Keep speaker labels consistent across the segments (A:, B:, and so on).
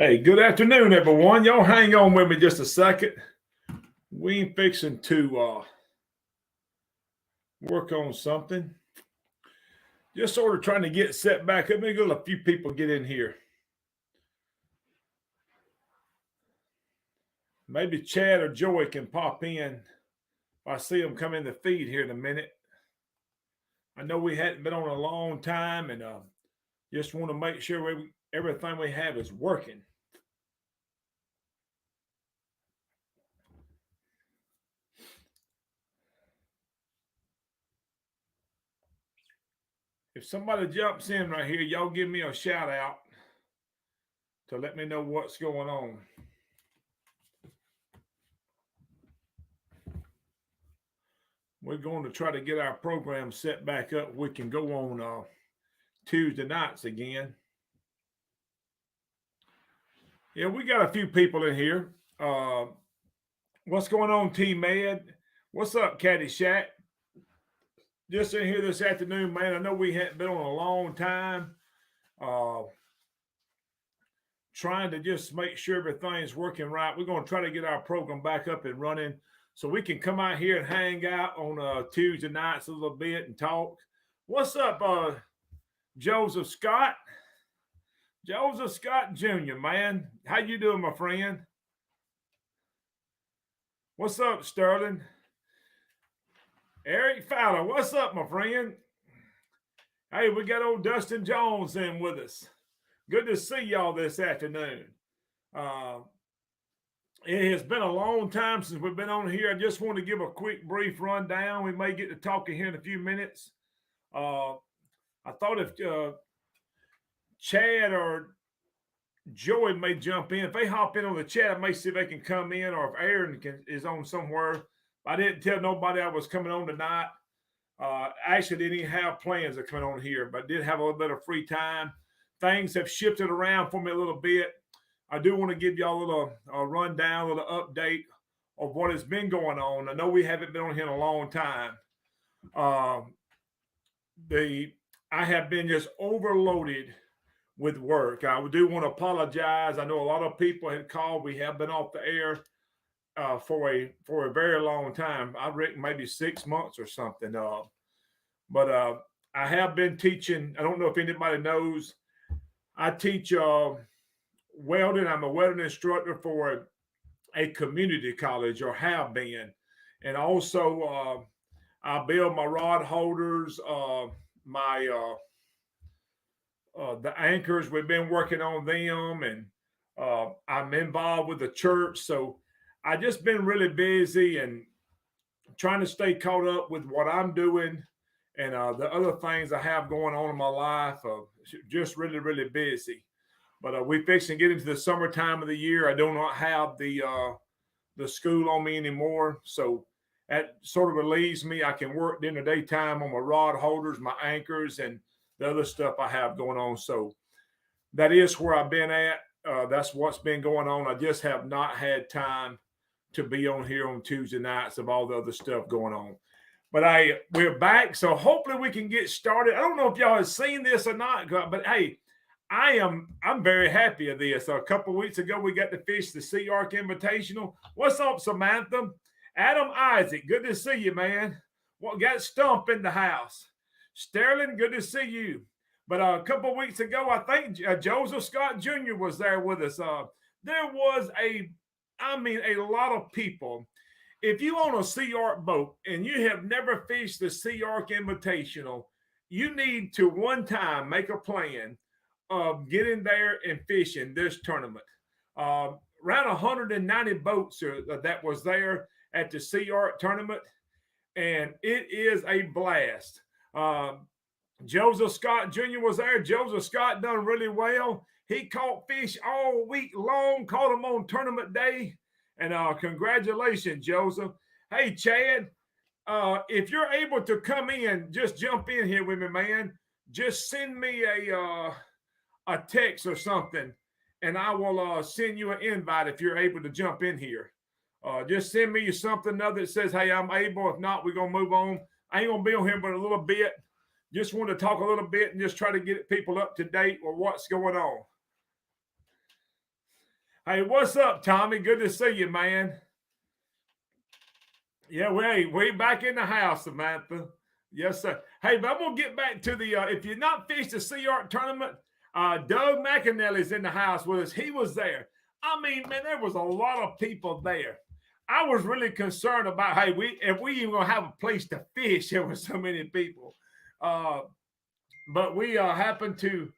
A: Hey, good afternoon, everyone. Y'all hang on with me just a second. We ain't fixing to work on something. Just sort of trying to get set back up. Maybe let a few people get in here. Maybe Chad or Joey can pop in if I see them come in the feed here in a minute. I know we hadn't been on a long time, and just want to make sure everything we have is working. If somebody jumps in right here, y'all give me a shout out to let me know what's going on. We're going to try to get our program set back up. We can go on Tuesday nights again. Yeah, we got a few people in here. What's going on, Team Ed? What's up, Caddy Shack? Just in here this afternoon, man. I know we hadn't been on a long time. Trying to just make sure everything's working right. We're going to try to get our program back up and running so we can come out here and hang out on Tuesday nights a little bit and talk. What's up, Joseph Scott? Joseph Scott Jr., man. How you doing, my friend? What's up, Sterling? Eric Fowler, what's up, my friend? Hey, we got old Dustin Jones in with us. Good to see y'all this afternoon. It has been a long time since we've been on here. I just want to give a quick, brief rundown. We may get to talking here in a few minutes. I thought if Chad or Joey may jump in. If they hop in on the chat, I may see if they can come in, or if Aaron is on somewhere. I didn't tell nobody I was coming on tonight. Actually didn't even have plans of coming on here, but did have a little bit of free time. Things have shifted around for me a little bit. I do want to give y'all a little rundown, a little update of what has been going on. I know we haven't been on here in a long time. I have been just overloaded with work. I do want to apologize. I know a lot of people had called. We have been off the air for a very long time. I reckon maybe 6 months or something. But I have been teaching. I don't know if anybody knows. I teach welding. I'm a welding instructor for a community college, or have been, and also I build my rod holders, the anchors. We've been working on them, and I'm involved with the church, so I just been really busy and trying to stay caught up with what I'm doing and the other things I have going on in my life. Just really, really busy. But we fixing to get into the summertime of the year. I do not have the school on me anymore, so that sort of relieves me. I can work during the daytime on my rod holders, my anchors, and the other stuff I have going on. So that is where I've been at. That's what's been going on. I just have not had time to be on here on Tuesday nights of all the other stuff going on. But we're back, so hopefully we can get started. I don't know if y'all have seen this or not, but hey, I'm very happy of this. A couple of weeks ago, we got to fish the Sea Arc Invitational. What's up, Samantha? Adam Isaac, good to see you, man. Got Stump in the house. Sterling, good to see you. But a couple of weeks ago, I think Joseph Scott Jr. was there with us. There was a lot of people. If you own a Sea Arc boat and you have never fished the Sea Arc Invitational, you need to one time make a plan of getting there and fishing this tournament. Around 190 boats that was there at the Sea Arc tournament, and it is a blast. Joseph Scott Jr. was there. Joseph Scott done really well. He caught fish all week long, caught them on tournament day. And congratulations, Joseph. Hey, Chad, if you're able to come in, just jump in here with me, man. Just send me a text or something, and I will send you an invite if you're able to jump in here. Just send me something that says, hey, I'm able. If not, we're going to move on. I ain't going to be on here but a little bit. Just want to talk a little bit and just try to get people up to date with what's going on. Hey, what's up, Tommy? Good to see you, man. Yeah, we back in the house, Samantha. Yes, sir. Hey, but I'm gonna get back to the if you're not fished the Sea Art tournament, Doug McAnally's in the house with us. He was there. I mean, man, there was a lot of people there. I was really concerned about hey, if we even gonna have a place to fish, there were so many people. Uh, but we happened to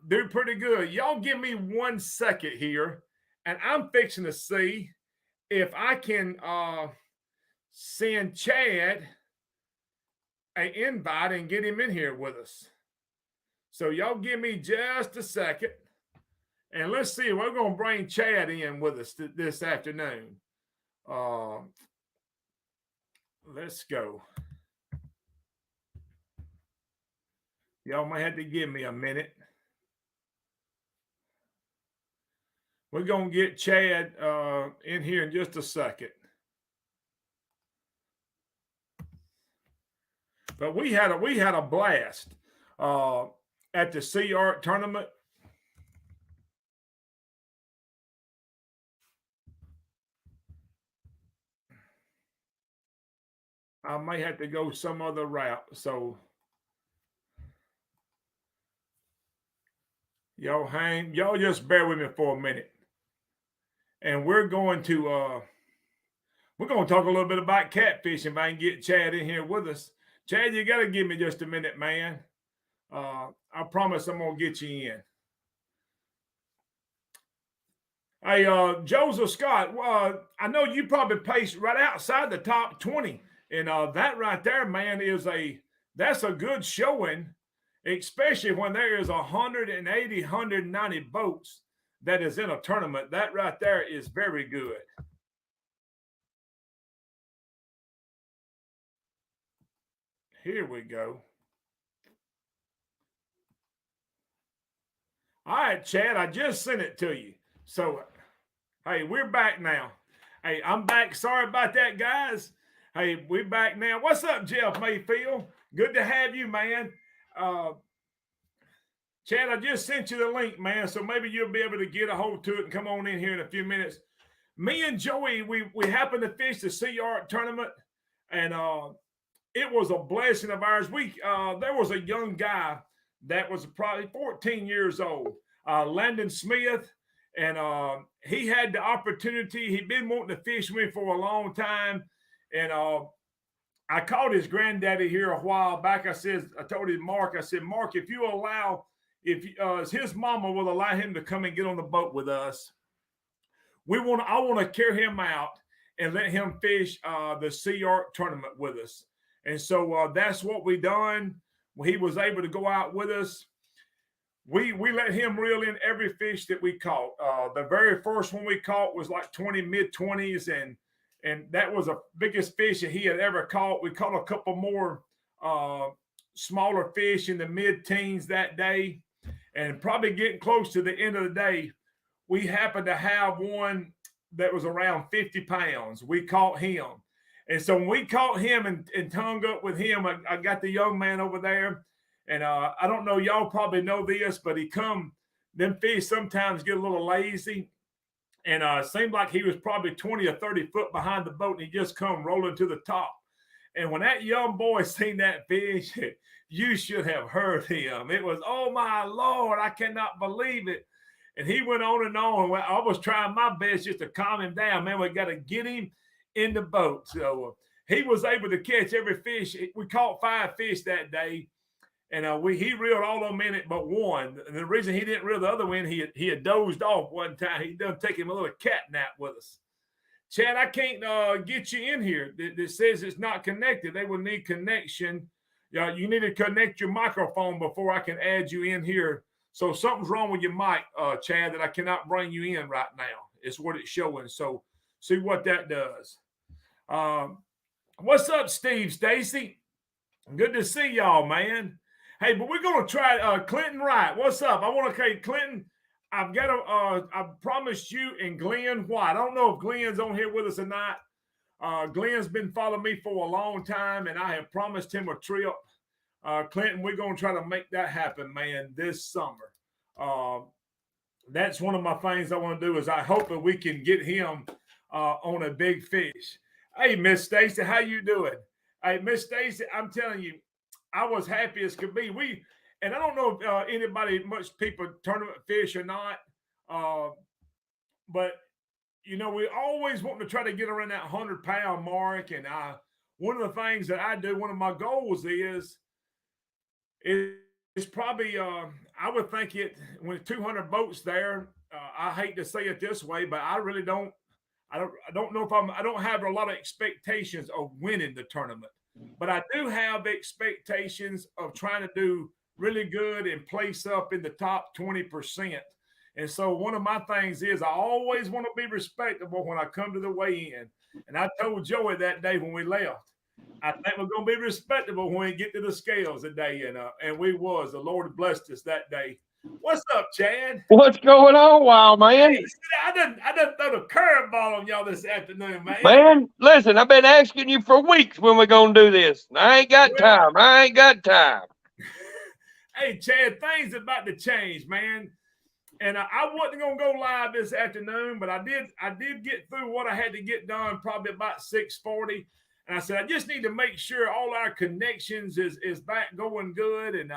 A: do pretty good. Y'all give me 1 second here, and I'm fixing to see if I can send Chad an invite and get him in here with us. So y'all give me just a second, and let's see. We're gonna bring Chad in with us this afternoon. Let's go. Y'all might have to give me a minute. We're gonna get Chad in here in just a second. But we had a blast at the Sea Art tournament. I may have to go some other route. So y'all just bear with me for a minute. And we're going to talk a little bit about catfishing if I can get Chad in here with us. Chad, you gotta give me just a minute, man. I promise I'm gonna get you in. Hey, Joseph Scott, I know you probably placed right outside the top 20. And that right there, man, that's a good showing, especially when there is 180, 190 boats that is in a tournament. That right there is very good. Here we go. All right, Chad, I just sent it to you. So, hey, we're back now. Hey, I'm back. Sorry about that, guys. Hey, we're back now. What's up, Jeff Mayfield? Good to have you, man. Chad, I just sent you the link, man, so maybe you'll be able to get a hold to it and come on in here in a few minutes. Me and Joey, we happened to fish the Sea Art tournament, and it was a blessing of ours. There was a young guy that was probably 14 years old, Landon Smith, and he had the opportunity. He'd been wanting to fish with me for a long time, and I called his granddaddy here a while back. I told him, Mark, if you allow, if his mama will allow him to come and get on the boat with us, I want to carry him out and let him fish the Sea Art tournament with us. And so that's what we done. He was able to go out with us. We let him reel in every fish that we caught. The very first one we caught was like mid-20s, and that was the biggest fish that he had ever caught. We caught a couple more smaller fish in the mid-teens that day, and probably getting close to the end of the day, we happened to have one that was around 50 pounds. We caught him. And so when we caught him and hung up with him, I got the young man over there. And I don't know, y'all probably know this, but them fish sometimes get a little lazy. And it seemed like he was probably 20 or 30 foot behind the boat, and he just come rolling to the top. And when that young boy seen that fish, you should have heard him. It was, oh my Lord, I cannot believe it. And he went on and on. I was trying my best just to calm him down. Man, we got to get him in the boat. So he was able to catch every fish. We caught 5 fish that day. And he reeled all of them in it but one. And the reason he didn't reel the other one, he had dozed off one time. He done take him a little cat nap with us. Chad, I can't get you in here. It says it's not connected. They will need connection. You need to connect your microphone before I can add you in here. So something's wrong with your mic, Chad, that I cannot bring you in right now. It's what it's showing. So see what that does. What's up, Steve Stacy? Good to see y'all, man. Hey, but we're going to try Clinton Wright. What's up? I want to say, Clinton, I promised you and Glenn White. I don't know if Glenn's on here with us or not. Glenn's been following me for a long time, and I have promised him a trip. Clinton, we're going to try to make that happen, man, this summer. that's one of my things I want to do is I hope that we can get him on a big fish. Hey, Miss Stacy, how you doing? Hey, Miss Stacy, I'm telling you, I was happy as could be. And I don't know if anybody, much people tournament fish or not, uh, but we always want to try to get around that 100-pound mark. And one of the things that I do, one of my goals is probably I would think it when 200 boats there. I hate to say it this way, but I really don't. I don't know if I don't have a lot of expectations of winning the tournament, but I do have expectations of trying to do really good and place up in the top 20%. And so one of my things is I always want to be respectable when I come to the weigh-in. And I told Joey that day when we left, I think we're going to be respectable when we get to the scales today. And we was. The Lord blessed us that day. What's up, Chad?
B: What's going on, wild man?
A: Hey, I done throw the curveball on y'all this afternoon, man.
B: Man, listen, I've been asking you for weeks when we're going to do this. I ain't got time. I ain't got time.
A: Hey, Chad, things about to change, man. And I wasn't going to go live this afternoon, but I did get through what I had to get done probably about 6:40. And I said, I just need to make sure all our connections is back going good. And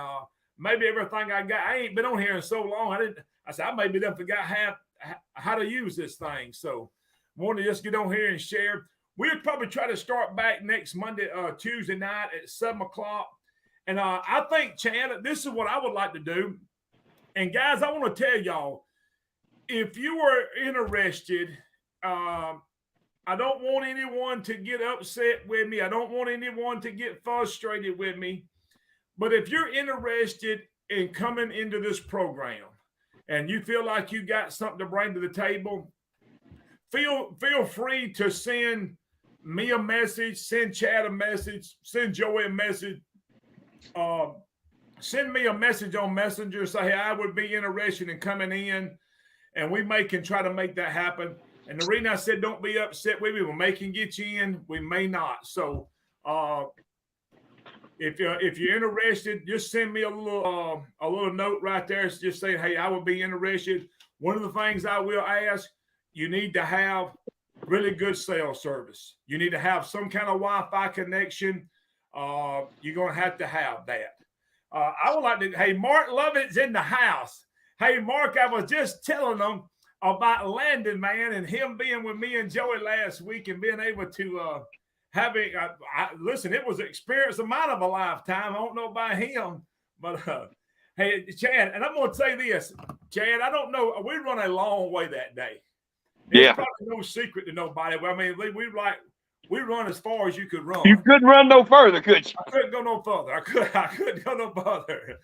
A: maybe everything I got, I ain't been on here in so long. I said, I maybe done forgot how to use this thing. So wanted to just get on here and share. We'll probably try to start back next Monday, Tuesday night at 7:00. And I think, Chad, this is what I would like to do. And guys, I want to tell y'all, if you are interested, I don't want anyone to get upset with me. I don't want anyone to get frustrated with me. But if you're interested in coming into this program and you feel like you got something to bring to the table, feel free to send me a message, send Chad a message, send Joey a message. Send me a message on Messenger. Say, hey, I would be interested in coming in, and we can try to make that happen. And the reason I said don't be upset with me, we may can get you in, we may not. So if you're interested, just send me a little note right there. Just say, hey, I would be interested. One of the things I will ask, you need to have really good cell service. You need to have some kind of Wi-Fi connection. You're going to have that. I would like to, hey, Mark Lovett's in the house. Hey, Mark, I was just telling them about Landon, man, and him being with me and Joey last week and being able to listen, it was an experience of mine of a lifetime. I don't know about him, but hey, Chad, and I'm going to say this, Chad, I don't know. We run a long way that day. It's probably no secret to nobody. I mean, we run as far as you could run.
B: You couldn't run no further, could you?
A: I couldn't go no further. I couldn't go no further.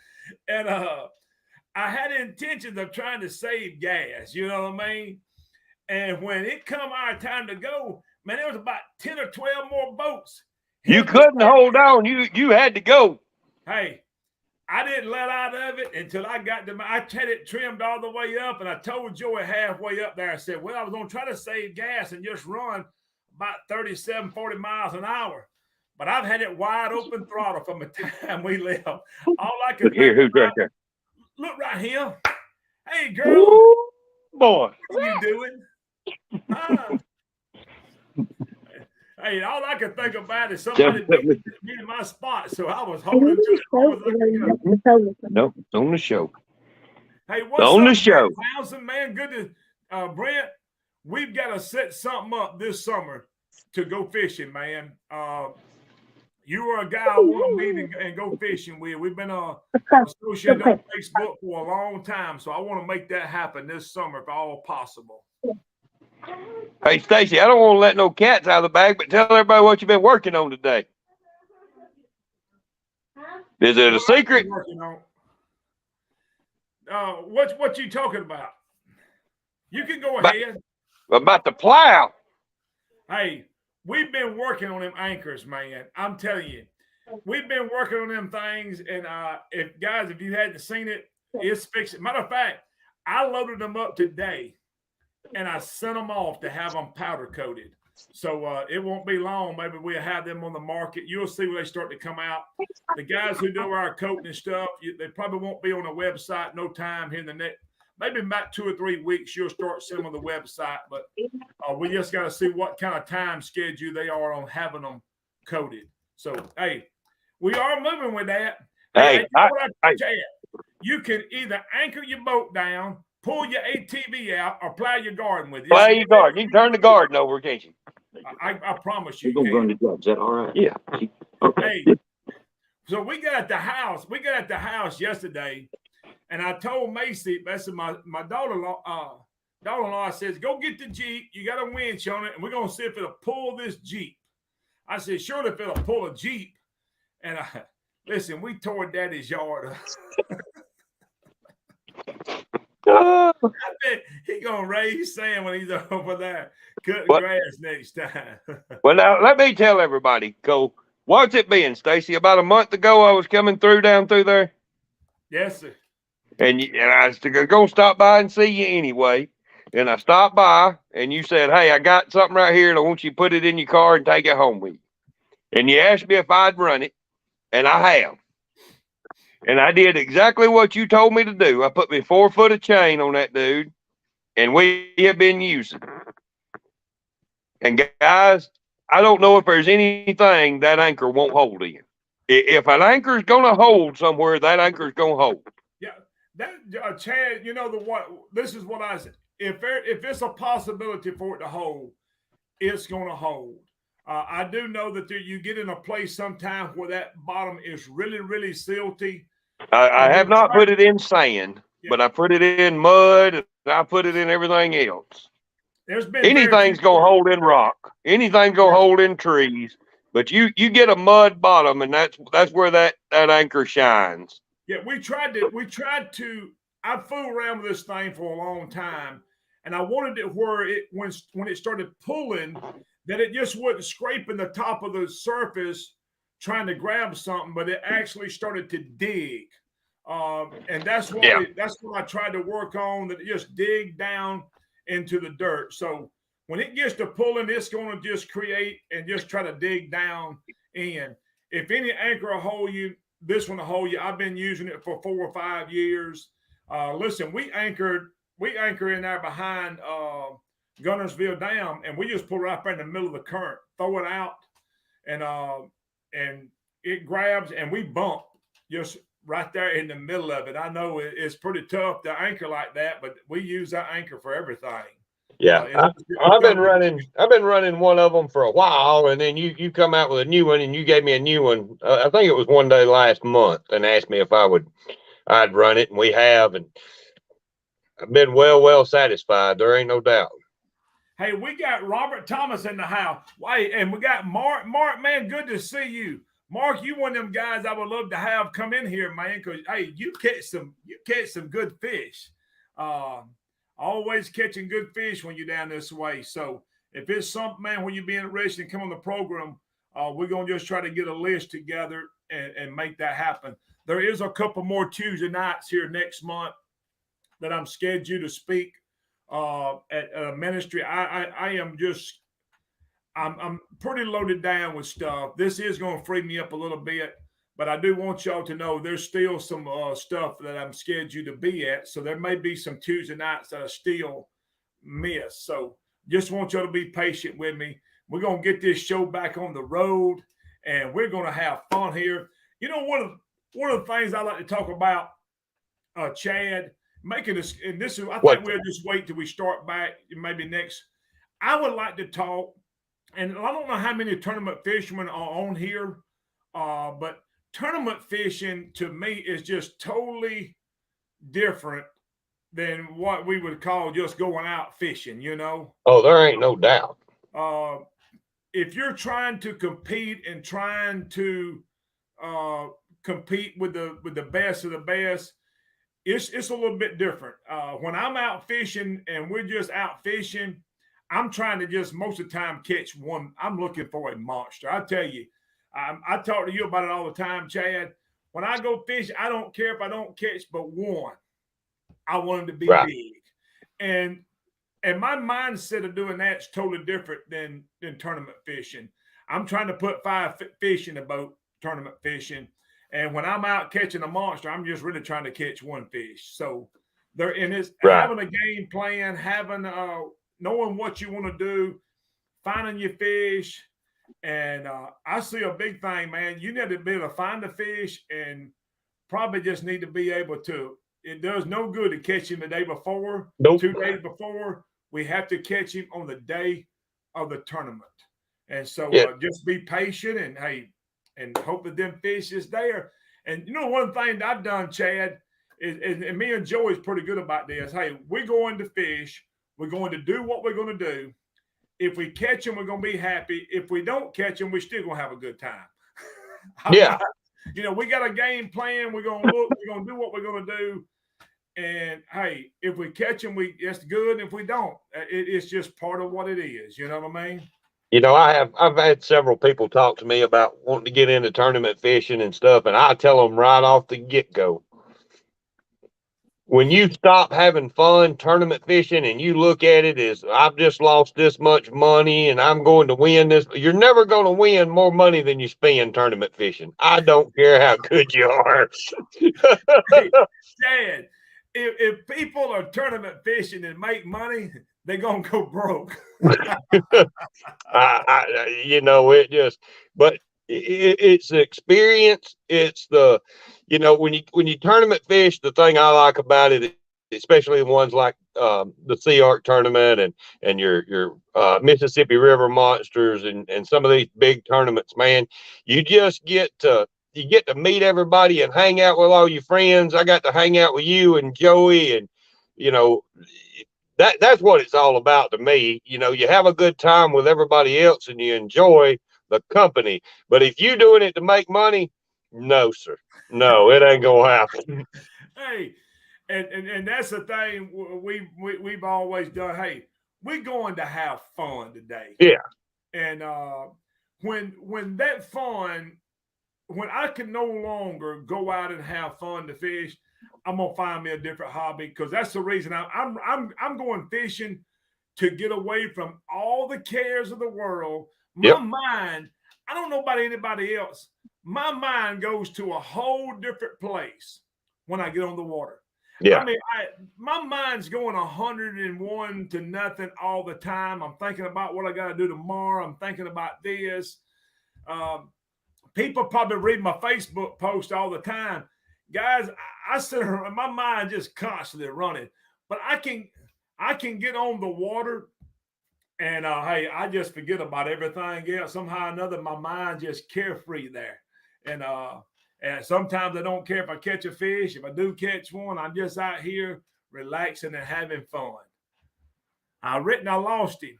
A: And I had intentions of trying to save gas, you know what I mean? And when it come our time to go, man, there was about 10 or 12 more boats.
B: You couldn't hold on. You had to go.
A: Hey, I didn't let out of it until I got I had it trimmed all the way up, and I told Joey halfway up there, I said, well, I was going to try to save gas and just run about 37, 40 miles an hour. But I've had it wide open throttle from the time we left. All I could
B: hear who's right there.
A: Look right here. Hey, girl.
B: Ooh, boy.
A: What are you doing? Hey, all I could think about is somebody beat in my spot. So I was holding to it.
B: No, it's on the show.
A: Hey, what's
B: on
A: up,
B: the show?
A: Townsend, man? Good to Brent. We've got to set something up this summer to go fishing, man. You are a guy I want to meet and go fishing with. We've been associated on Facebook for a long time, so I want to make that happen this summer if all possible.
B: Hey, Stacy, I don't want to let no cats out of the bag, but tell everybody what you've been working on today. Is it a secret?
A: What you talking about? You can go ahead.
B: About the plow.
A: Hey, we've been working on them anchors, man. I'm telling you, we've been working on them things. And if you hadn't seen it, it's fixed. Matter of fact, I loaded them up today, and I sent them off to have them powder coated. So it won't be long. Maybe we'll have them on the market. You'll see when they start to come out. The guys who do our coating and stuff, they probably won't be on the website no time here in the next. maybe about 2 or 3 weeks, you'll start seeing them on the website. But we just got to see what kind of time schedule they are on having them coated. So, hey, we are moving with that. Hey, you can either anchor your boat down, pull your ATV out, or plow your garden with it.
B: Plow your garden. You can turn the garden over, can't you?
A: I promise you.
C: We're gonna run the job. Is that all right?
B: Yeah.
C: Okay.
A: Hey, so we got at the house. We got at the house yesterday, and I told Macy, that's my daughter-in-law. Daughter-in-law says, "Go get the Jeep. You got a winch on it, and we're gonna see if it'll pull this Jeep." I said, "Sure, if it'll pull a Jeep." And listen, we tore Daddy's yard up. I bet he gonna raise sand when he's over there cutting grass next time.
B: Well, now let me tell everybody, Cole. What's it been, Stacy? About a month ago, I was coming down through there.
A: Yes, sir.
B: And I was gonna stop by and see you anyway. And I stopped by, and you said, "Hey, I got something right here, and I want you to put it in your car and take it home with you." And you asked me if I'd run it, and I have. And I did exactly what you told me to do. I put me 4 foot of chain on that dude, and we have been using it. And guys, I don't know if there's anything that anchor won't hold in. If an anchor is going to hold somewhere, that anchor is going to hold.
A: Yeah, that Chad, you know this is what I said. If it's a possibility for it to hold, it's going to hold. I do know that you get in a place sometime where that bottom is really, really silty.
B: I have not put it in sand, but I put it in mud, and I put it in everything else.
A: There's been
B: anything's going to hold in rock. Anything's going to hold in trees. But you get a mud bottom, and that's where that anchor shines.
A: Yeah, we tried to. I fooled around with this thing for a long time, and I wanted it where when it started pulling, that it just wasn't scraping the top of the surface trying to grab something, but it actually started to dig. And that's what I tried to work on, that it just dig down into the dirt. So when it gets to pulling, it's going to just create and just try to dig down in. If any anchor will hold you, this one will hold you. I've been using it for 4 or 5 years. Listen, we anchor in there behind Gunnersville Dam, and we just put it right there in the middle of the current, throw it out, and it grabs, and we bump just right there in the middle of it. I know it's pretty tough to anchor like that, but we use that anchor for everything.
B: Yeah, I've been running one of them for a while, and then you come out with a new one, and you gave me a new one. I think it was one day last month, and asked me if I'd run it, and we have, and I've been well satisfied. There ain't no doubt.
A: Hey, we got Robert Thomas in the house. Wait, and we got Mark. Mark, man, good to see you. Mark, you one of them guys I would love to have come in here, man, because hey, you catch some good fish. Always catching good fish when you're down this way. So if it's something, man, when you're being interested and come on the program, we're gonna just try to get a list together and make that happen. There is a couple more Tuesday nights here next month that I'm scheduled to speak at a ministry. I'm pretty loaded down with stuff. This is going to free me up a little bit, but I do want y'all to know there's still some stuff that I'm scheduled to be at. So there may be some Tuesday nights that I still miss. So just want y'all to be patient with me. We're going to get this show back on the road, and we're going to have fun here. You know, one of the things I like to talk about, Chad, making this, and this is, I think we'll just wait till we start back maybe next. I would like to talk, and I don't know how many tournament fishermen are on here, but tournament fishing to me is just totally different than what we would call just going out fishing, you know?
B: Oh, there ain't no doubt.
A: If you're trying to compete and trying to compete with the best of the best, it's a little bit different. When I'm out fishing and we're just out fishing, I'm trying to just most of the time catch one. I'm looking for a monster. I tell you, I talk to you about it all the time, Chad. When I go fish, I don't care if I don't catch but one. I want him to be big. And my mindset of doing that is totally different than tournament fishing. I'm trying to put 5 fish in the boat, tournament fishing. And when I'm out catching a monster, I'm just really trying to catch one fish. So There and it's
B: Right.
A: having a game plan, having knowing what you want to do, finding your fish. And I see a big thing, man. You need to be able to find the fish and probably just need to be able to. It does no good to catch him the day before,
B: Nope.
A: 2 days before. We have to catch him on the day of the tournament. And so just be patient and hey, and hope that them fish is there. And you know, one thing that I've done, Chad, is and me and Joey's pretty good about this. Hey, we're going to fish. We're going to do what we're going to do. If we catch them, we're going to be happy. If we don't catch them, we're still going to have a good time.
B: Yeah.
A: You know, we got a game plan. We're going to look. We're going to do what we're going to do. And hey, if we catch them, it's good. If we don't, it's just part of what it is. You know what I mean?
B: You know, I've had several people talk to me about wanting to get into tournament fishing and stuff, and I tell them right off the get-go, when you stop having fun tournament fishing and you look at it as I've just lost this much money and I'm going to win this, you're never going to win more money than you spend tournament fishing. I don't care how good you are.
A: Hey, Dad, if people are tournament fishing and make money, they're going to go broke.
B: You know, it's the experience. It's the, you know, when you tournament fish, the thing I like about it, especially ones like the Sea Arc tournament and your Mississippi River Monsters and some of these big tournaments, man, you get to meet everybody and hang out with all your friends. I got to hang out with you and Joey, and you know, that's what it's all about to me. You know, you have a good time with everybody else and you enjoy the company. But if you're doing it to make money, no, sir. No, it ain't gonna happen.
A: Hey, and that's the thing we've always done. Hey, we're going to have fun today.
B: Yeah.
A: And when that fun, when I can no longer go out and have fun to fish, I'm gonna find me a different hobby, because that's the reason I'm going fishing, to get away from all the cares of the world. My mind, I don't know about anybody else, my mind goes to a whole different place when I get on the water.
B: Yeah.
A: I mean, my mind's going 101 to nothing all the time. I'm thinking about what I got to do tomorrow. I'm thinking about this. People probably read my Facebook post all the time. Guys, I sit here and my mind just constantly running. But I can get on the water and hey, I just forget about everything else. Somehow or another, my mind just carefree there. And sometimes I don't care if I catch a fish. If I do catch one, I'm just out here relaxing and having fun. I lost him.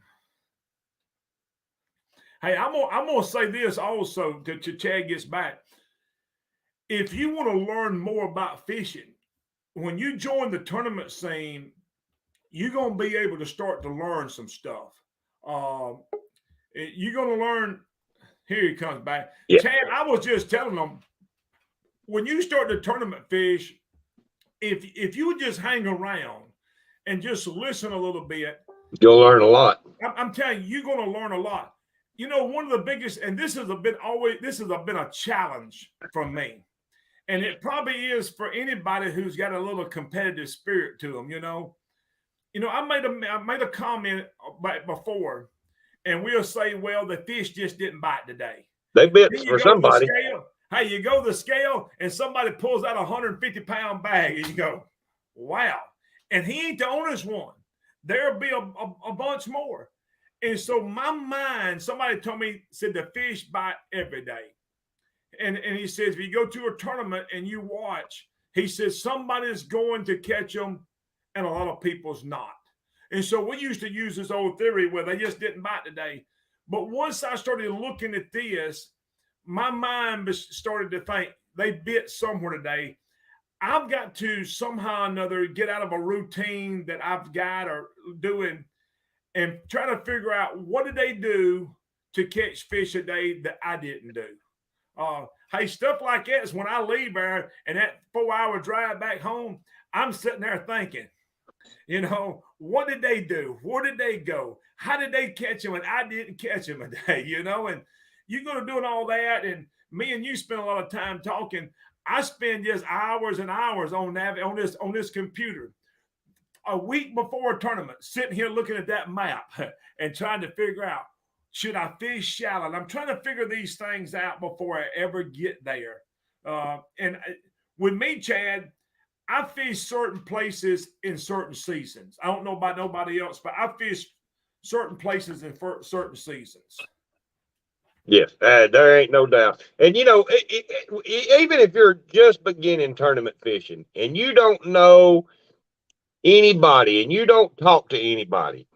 A: Hey, I'm gonna say this also to Chad gets back. If you want to learn more about fishing, when you join the tournament scene, you're gonna be able to start to learn some stuff. You're gonna learn. Here he comes back.
B: Yeah.
A: Chad, I was just telling them, when you start the tournament fish, if you just hang around and just listen a little bit,
B: you'll learn a lot.
A: I'm telling you, you're going to learn a lot. You know, one of the biggest, and this has been a challenge for me, and it probably is for anybody who's got a little competitive spirit to them. You know, I made a comment before, and we'll say, well, the fish just didn't bite today.
B: They bit for somebody.
A: Hey, you go to the scale and somebody pulls out a 150-pound bag and you go, wow. And he ain't the honest one. There'll be a bunch more. And so my mind, somebody told me, said the fish bite every day. And he says, if you go to a tournament and you watch, he says, somebody's going to catch them and a lot of people's not. And so we used to use this old theory where they just didn't bite today. But once I started looking at this, my mind started to think they bit somewhere today. I've got to somehow or another get out of a routine that I've got or doing and try to figure out, what did they do to catch fish a day that I didn't do? Hey, stuff like that is when I leave there and that 4-hour drive back home, I'm sitting there thinking, you know, what did they do? Where did they go? How did they catch them and I didn't catch them a day, you know? And you're going to do all that, and me and you spend a lot of time talking. I spend just hours and hours on this computer. a week before a tournament, sitting here looking at that map and trying to figure out, should I fish shallow? And I'm trying to figure these things out before I ever get there. And with me, Chad, I fish certain places in certain seasons. I don't know about nobody else, but I fish certain places in certain seasons.
B: Yes, there ain't no doubt. And even if you're just beginning tournament fishing and you don't know anybody and you don't talk to anybody,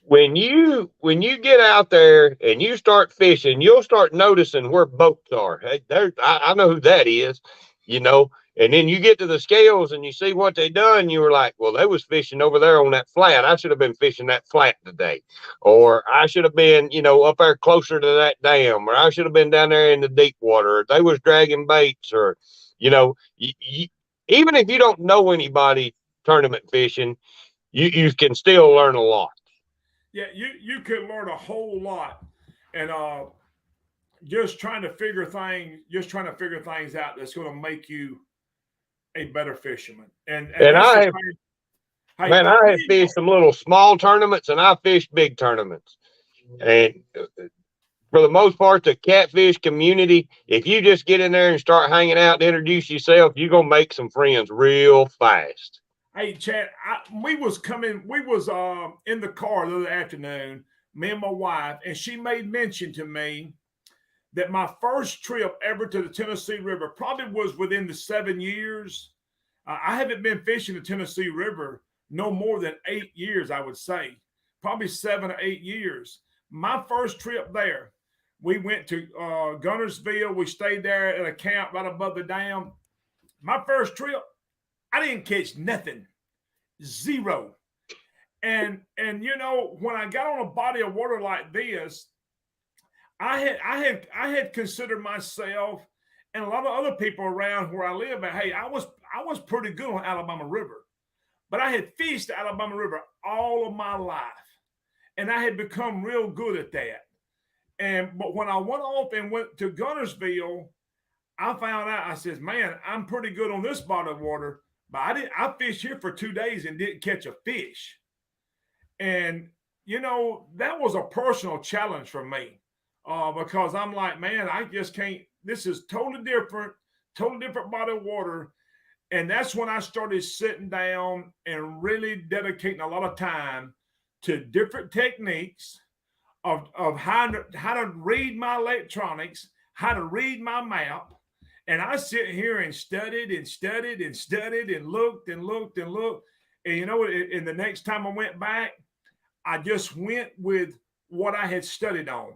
B: when you get out there and you start fishing, you'll start noticing where boats are. Hey, I know who that is, you know. And then you get to the scales and you see what they done. You were like, well, they was fishing over there on that flat. I should have been fishing that flat today, or I should have been, up there closer to that dam, or I should have been down there in the deep water. Or they was dragging baits, or even if you don't know anybody tournament fishing, you can still learn a lot.
A: Yeah, you could learn a whole lot, and just trying to figure things out that's going to make you a better fisherman. And
B: I have
A: hey,
B: fished some little small tournaments, and I fished big tournaments. And for the most part, the catfish community, if you just get in there and start hanging out and introduce yourself, you're gonna make some friends real fast.
A: Hey, Chad, we was in the car the other afternoon, me and my wife, and she made mention to me that my first trip ever to the Tennessee River probably was within the 7 years. I haven't been fishing the Tennessee River no more than 8 years, I would say, probably 7 or 8 years. My first trip there, we went to Gunnersville. We stayed there at a camp right above the dam. My first trip, I didn't catch nothing, zero. And when I got on a body of water like this, I had considered myself and a lot of other people around where I live. Hey, I was pretty good on Alabama River, but I had fished the Alabama River all of my life, and I had become real good at that. But when I went off and went to Gunnersville, I found out. I says, "Man, I'm pretty good on this body of water." But I fished here for 2 days and didn't catch a fish. And, that was a personal challenge for me because I'm like, man, I just can't. This is totally different body of water. And that's when I started sitting down and really dedicating a lot of time to different techniques of how to read my electronics, how to read my map. And I sit here and studied and studied and studied and looked and looked and looked. And and the next time I went back, I just went with what I had studied on.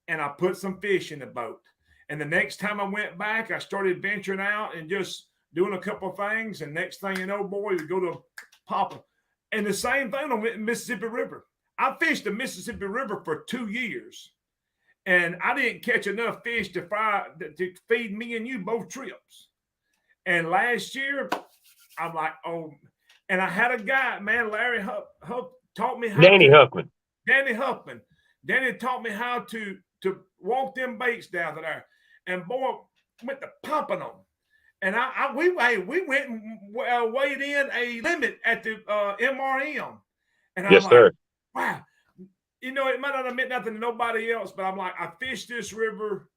A: And I put some fish in the boat. And the next time I went back, I started venturing out and just doing a couple of things. And next thing you know, boy, we go to Papa. And the same thing on the Mississippi River. I fished the Mississippi River for 2 years. And I didn't catch enough fish to feed me and you both trips. And last year, I'm like, oh, and I had a guy, man, Larry Huff taught me how
B: Danny Huffman.
A: Danny taught me how to walk them baits down there. And boy, went to pumping them. And we went and weighed in a limit at the MRM. And I'm
B: yes,
A: like,
B: sir.
A: Wow. It might not have meant nothing to nobody else, but I'm like, I fished this river.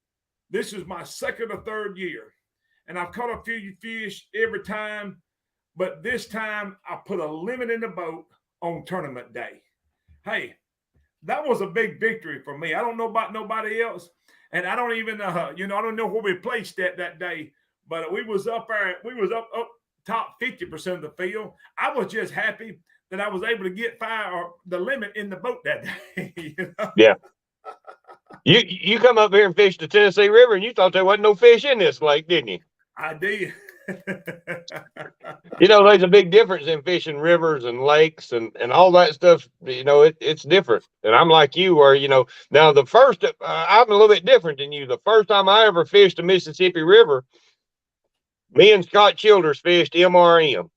A: This is my second or third year. And I've caught a few fish every time. But this time I put a limit in the boat on tournament day. Hey, that was a big victory for me. I don't know about nobody else. And I don't even, I don't know where we placed that day. But we was up there. We was up top 50% of the field. I was just happy that I was able to get the limit in the boat that day.
B: Yeah. You come up here and fish the Tennessee River, and you thought there wasn't no fish in this lake, didn't you?
A: I did.
B: There's a big difference in fishing rivers and lakes and all that stuff. It's different. And I'm like you, where now the first I'm a little bit different than you. The first time I ever fished the Mississippi River, me and Scott Childers fished MRM.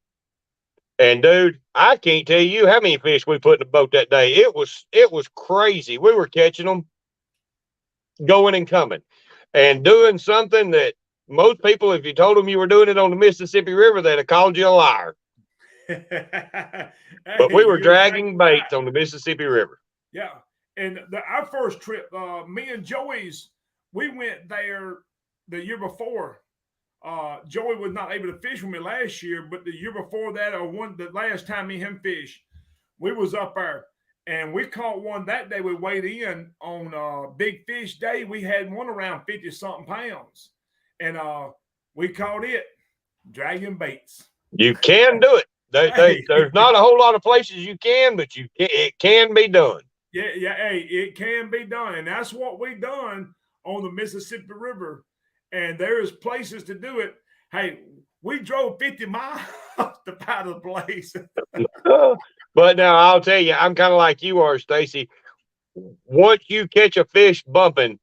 B: And dude, I can't tell you how many fish we put in the boat that day. It was crazy. We were catching them going and coming and doing something that most people, if you told them you were doing it on the Mississippi River, they'd have called you a liar. But we were
A: you're
B: dragging
A: exactly right.
B: baits on the Mississippi River.
A: Yeah. And our first trip, me and Joey's, we went there the year before. Joey was not able to fish with me last year, but the year before that, the last time me and him fished, we was up there and we caught one that day. We weighed in on Big Fish Day. We had one around 50 something pounds, and we caught it dragging baits.
B: You can do it.
A: Hey,
B: There's not a whole lot of places you can, but it can be done.
A: yeah. Hey, it can be done, and that's what we done on the Mississippi River. And there's places to do it. Hey, we drove 50 miles to find a place.
B: But now I'll tell you, I'm kind of like you are, Stacy. Once you catch a fish bumping,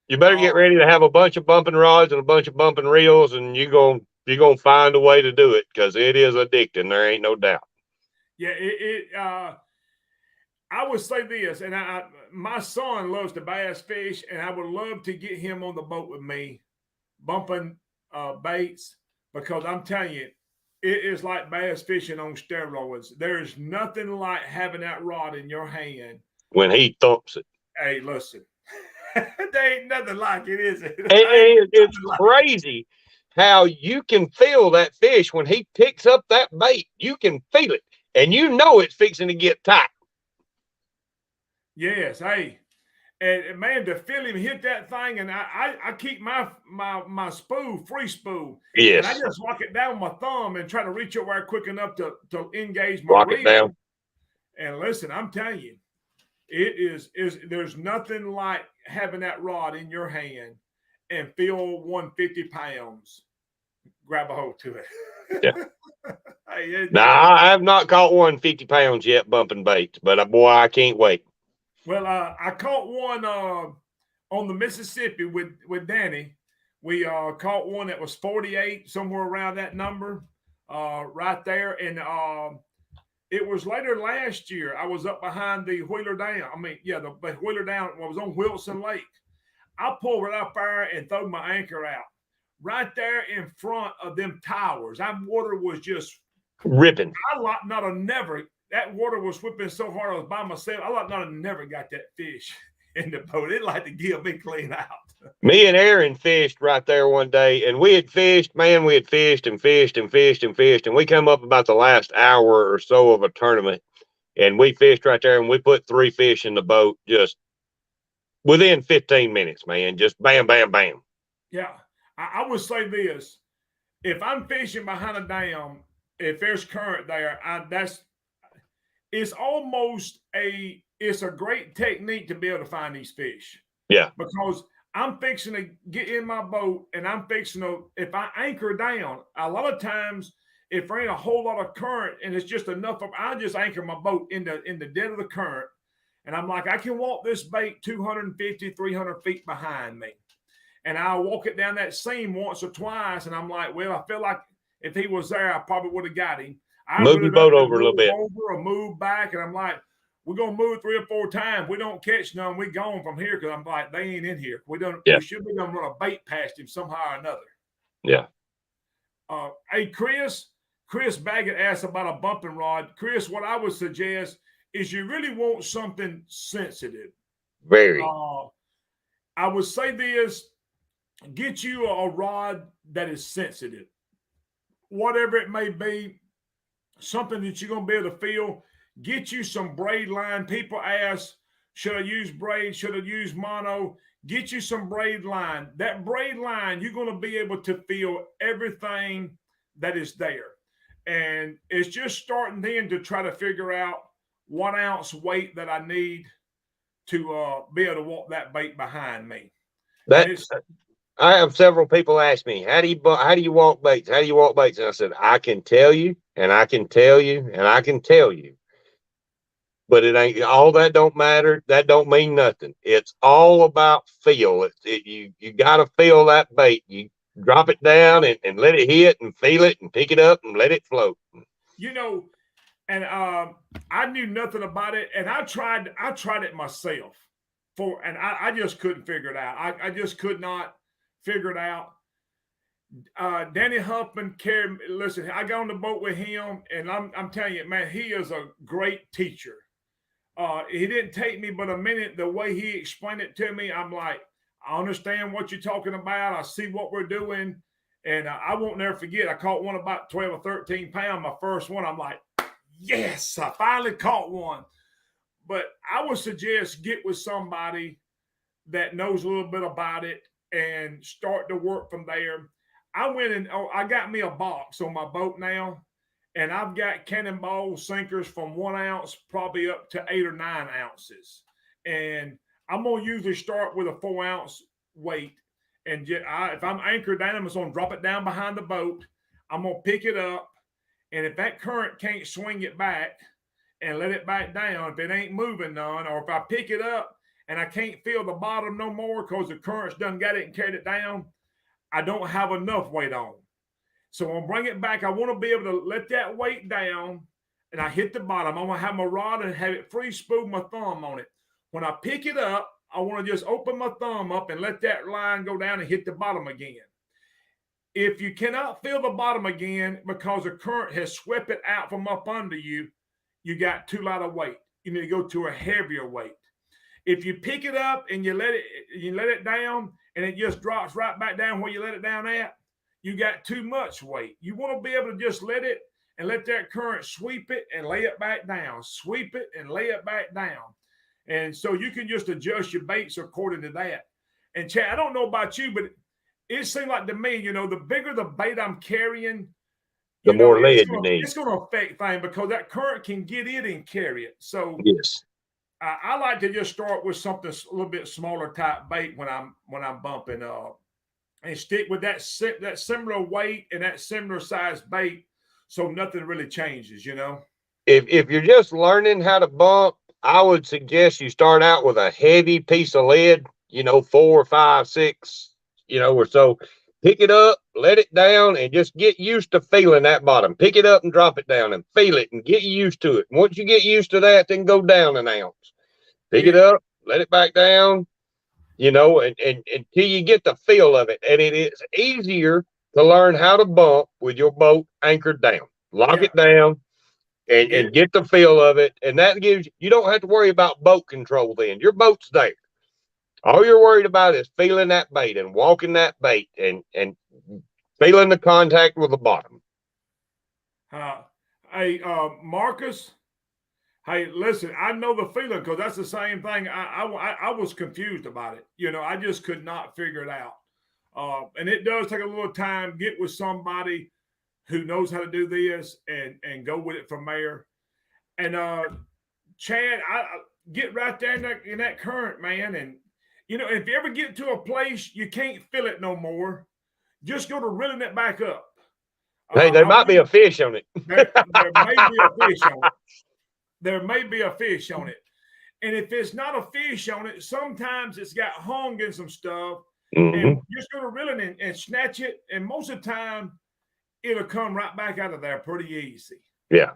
B: you better get ready to have a bunch of bumping rods and a bunch of bumping reels, and you're gonna find a way to do it because it is addicting. There ain't no doubt.
A: Yeah, I would say this, and my son loves to bass fish, and I would love to get him on the boat with me, bumping baits, because I'm telling you, it is like bass fishing on steroids. There is nothing like having that rod in your hand
B: When he thumps it.
A: Hey, listen, there ain't nothing like it, is it?
B: It's crazy how you can feel that fish when he picks up that bait. You can feel it, and you know it's fixing to get tight.
A: Yes, hey, and man, to feel him hit that thing, and I keep my spool, free spool,
B: Yes.
A: and I just lock it down with my thumb and try to reach over quick enough to engage my
B: Lock
A: reel.
B: it down.
A: And listen, I'm telling you, it is there's nothing like having that rod in your hand and feel 150 pounds. Grab a hold to it.
B: Yeah.
A: Hey,
B: Now, I have not caught 150 pounds yet bumping baits, but boy, I can't wait.
A: Well, I caught one on the Mississippi with Danny. We caught one that was 48, somewhere around that number, right there. And it was later last year. I was up behind the Wheeler Dam. The Wheeler Dam was on Wilson Lake. I pulled it up there and threw my anchor out right there in front of them towers. That water was just
B: ripping.
A: I like not have never. That water was whipping so hard I was by myself. I like not have never got that fish in the boat. It like to give me clean out.
B: Me and Aaron fished right there one day, and we had fished, man. We had fished and fished and fished and fished, and we come up about the last hour or so of a tournament, and we fished right there, and we put 3 fish in the boat just within 15 minutes, man. Just bam, bam, bam.
A: Yeah, I would say this: if I'm fishing behind a dam, if there's current there, it's a great technique to be able to find these fish.
B: Yeah,
A: because I'm fixing to get in my boat and I'm fixing to, if I anchor down, a lot of times if there ain't a whole lot of current and it's just enough of, I just anchor my boat in the dead of the current. And I'm like, I can walk this bait 250, 300 feet behind me. And I'll walk it down that seam once or twice. And I'm like, well, I feel like if he was there, I probably would have got him. I
B: move your boat over a little bit.
A: Over or move back. And I'm like, we're gonna move 3 or 4 times. We don't catch none. We gone from here because I'm like, they ain't in here. We should be gonna run a bait past him somehow or another.
B: Yeah.
A: Hey, Chris Baggett asked about a bumping rod. Chris, what I would suggest is you really want something sensitive.
B: Very.
A: I would say this: get you a rod that is sensitive, whatever it may be, something that you're gonna be able to feel. Get you some braid line. People ask, should I use braid? Should I use mono? Get you some braid line. That braid line, you're going to be able to feel everything that is there. And it's just starting then to try to figure out what ounce weight that I need to be able to walk that bait behind me.
B: I have several people ask me, how do you walk baits? How do you walk baits? And I said, I can tell you, and I can tell you, and I can tell you. But it ain't all that don't matter. That don't mean nothing. It's all about feel. You got to feel that bait. You drop it down and let it hit and feel it and pick it up and let it float.
A: And I knew nothing about it. And I tried it myself and I just couldn't figure it out. I just could not figure it out. Danny Huffman carried. Listen, I got on the boat with him, and I'm telling you, man, he is a great teacher. He didn't take me but a minute. The way he explained it to me, I'm like, I understand what you're talking about. I see what we're doing. And I won't never forget, I caught one about 12 or 13 pounds, my first one. I'm like, yes, I finally caught one. But I would suggest get with somebody that knows a little bit about it and start to work from there. I went and I got me a box on my boat now, and I've got cannonball sinkers from 1 ounce probably up to 8 or 9 ounces. And I'm gonna usually start with a 4 ounce weight. And if I'm anchored down, I'm just gonna drop it down behind the boat. I'm gonna pick it up, and if that current can't swing it back and let it back down, if it ain't moving none, or if I pick it up and I can't feel the bottom no more because the current's done got it and carried it down, I don't have enough weight on. So I'm gonna bring it back. I want to be able to let that weight down, and I hit the bottom. I'm gonna have my rod and have it free spool my thumb on it. When I pick it up, I want to just open my thumb up and let that line go down and hit the bottom again. If you cannot feel the bottom again because the current has swept it out from up under you, you got too light of weight. You need to go to a heavier weight. If you pick it up and you let it down and it just drops right back down where you let it down at, you got too much weight. You want to be able to just let it and let that current sweep it and lay it back down, sweep it and lay it back down. And so you can just adjust your baits according to that. And Chad, I don't know about you, but it seemed like to me, the bigger the bait I'm carrying,
B: The more lead you need.
A: It's going to affect things because that current can get it and carry it. So
B: yes,
A: I like to just start with something a little bit smaller type bait when I'm bumping and stick with that similar weight and that similar size bait, so nothing really changes.
B: If you're just learning how to bump, I would suggest you start out with a heavy piece of lead, 4, 5, 6, or so. Pick it up, let it down, and just get used to feeling that bottom. Pick it up and drop it down and feel it and get used to it. Once you get used to that, then go down an ounce. Pick it up, let it back down, and until you get the feel of it. And it is easier to learn how to bump with your boat anchored down. Lock it down and get the feel of it. And that gives you don't have to worry about boat control then. Your boat's there. All you're worried about is feeling that bait and walking that bait and feeling the contact with the bottom.
A: Hey, Marcus. Hey, listen, I know the feeling because that's the same thing. I was confused about it. I just could not figure it out. And it does take a little time. Get with somebody who knows how to do this and go with it from there. And Chad, I get right there in that current, man. And if you ever get to a place you can't feel it no more, just go to reeling it back up.
B: Hey, there might be a fish on it.
A: There may be a fish on it. There may be a fish on it. And if it's not a fish on it, sometimes it's got hung in some stuff. Mm-hmm. And just go to reeling and snatch it. And most of the time, it'll come right back out of there pretty easy.
B: Yeah.